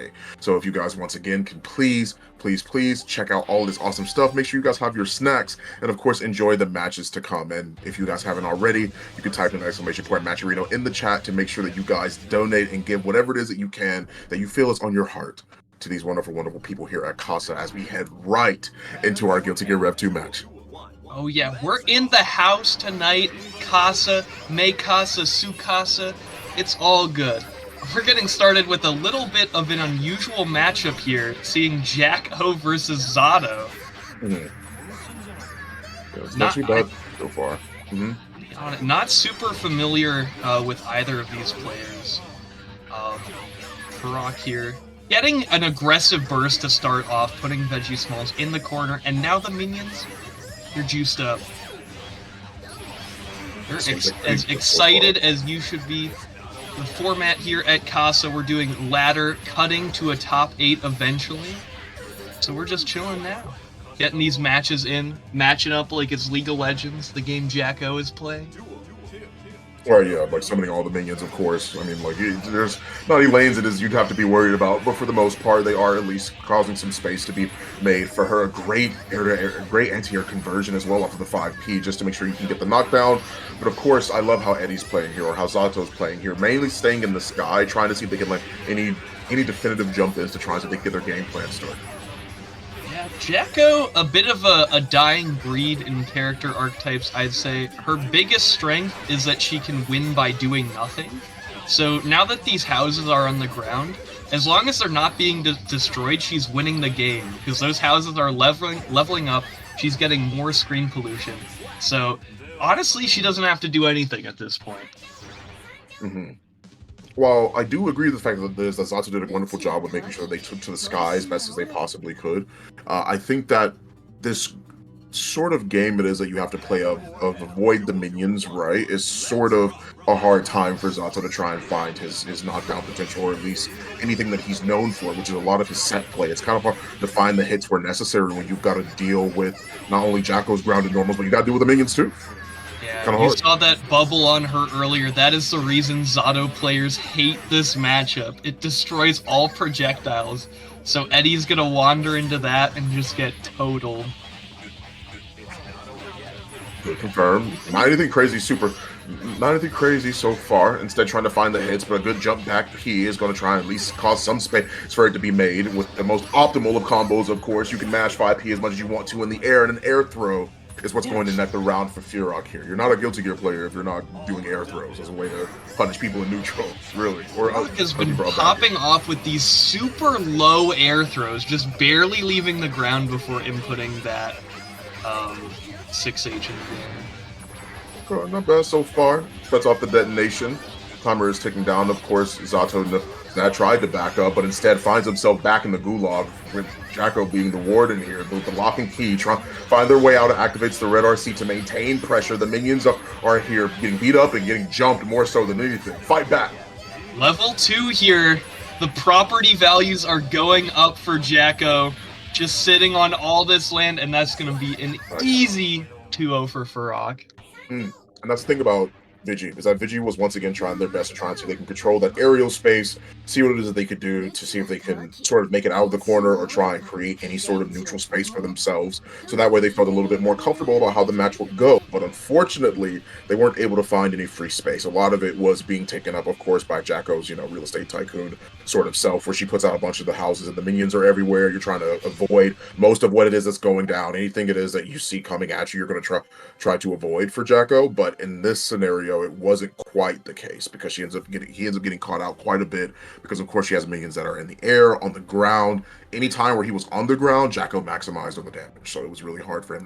today. So if you guys once again can please check out all this awesome stuff. Make sure you guys have your snacks and of course enjoy the matches to come. And if you guys haven't already, you can type in exclamation point Matcherino in the chat to make sure that you guys donate and give whatever it is that you can that you feel is on your heart to these wonderful people here at Casa as we head right into our Guilty Gear Rev 2 match. Oh yeah, we're in the house tonight. Casa, me casa, su casa. It's all good. We're getting started with a little bit of an unusual matchup here, seeing Jako versus Zato. Yeah, it's not too bad so far. Not super familiar with either of these players. Furok here, getting an aggressive burst to start off, putting ViggieSmalls in the corner, and now the minions, they're juiced up. They're as excited as you should be. The format here at Casa, we're doing ladder cutting to a top 8 eventually. So we're just chilling now. Getting these matches in, matching up like it's League of Legends, the game Jako is playing. Well, yeah, like summoning all the minions, of course. I mean, like, there's not any lanes it is you'd have to be worried about, but for the most part, they are at least causing some space to be made for her. A great anti-air conversion as well off of the 5P, just to make sure you can get the knockdown. But of course, I love how Eddie's playing here, or how Zato's playing here, mainly staying in the sky, trying to see if they can, like, any definitive jump-ins to try and see if they can get their game plan started. Yeah, Jako, a bit of a dying breed in character archetypes, I'd say. Her biggest strength is that she can win by doing nothing. So now that these houses are on the ground, as long as they're not being destroyed, she's winning the game. Because those houses are leveling up, she's getting more screen pollution. So honestly, she doesn't have to do anything at this point. Well, I do agree with the fact that Zato did a wonderful job with making sure they took to the sky as best as they possibly could. I think that this sort of game it is that you have to play of avoid the minions, right, is sort of a hard time for Zato to try and find his knockdown potential, or at least anything that he's known for, which is a lot of his set play. It's kind of hard to find the hits where necessary when you've got to deal with not only Jako's grounded normals, but you got to deal with the minions too. Yeah, you saw that bubble on her earlier. That is the reason Zato players hate this matchup. It destroys all projectiles. So Eddie's gonna wander into that and just get totaled. Confirmed. Not anything crazy so far. Instead, trying to find the hits, but a good jump back P is going to try and at least cause some space for it to be made with the most optimal of combos, of course. You can mash 5P as much as you want to in the air, and an air throw is what's going to net the round for Furok here. You're not a Guilty Gear player if you're not doing air throws as a way to punish people in neutral, really. Furok has been popping off with these super low air throws, just barely leaving the ground before inputting that 6H in the air. Not bad so far. Sets off the detonation. Timer is ticking down. Of course, Zato that tried to back up, but instead finds himself back in the gulag, with Jako being the warden here. The locking key, trying to find their way out, activates the red RC to maintain pressure. The minions are here getting beat up and getting jumped more so than anything. Fight back. Level 2 here. The property values are going up for Jako. Just sitting on all this land, and that's going to be an easy 2-0 for Furok. And that's the thing about Viggie, is that Viggie was once again trying their best to try and see if they can control that aerial space, see what it is that they could do to see if they can sort of make it out of the corner or try and create any sort of neutral space for themselves. So that way they felt a little bit more comfortable about how the match would go. But unfortunately, they weren't able to find any free space. A lot of it was being taken up, of course, by Jako's, real estate tycoon sort of self, where she puts out a bunch of the houses and the minions are everywhere. You're trying to avoid most of what it is that's going down. Anything it is that you see coming at you, you're going to try to avoid for Jako. But in this scenario, it wasn't quite the case, because he ends up getting caught out quite a bit, because of course she has minions that are in the air, on the ground. Any time where he was on the ground, Jako maximized on the damage, so it was really hard for him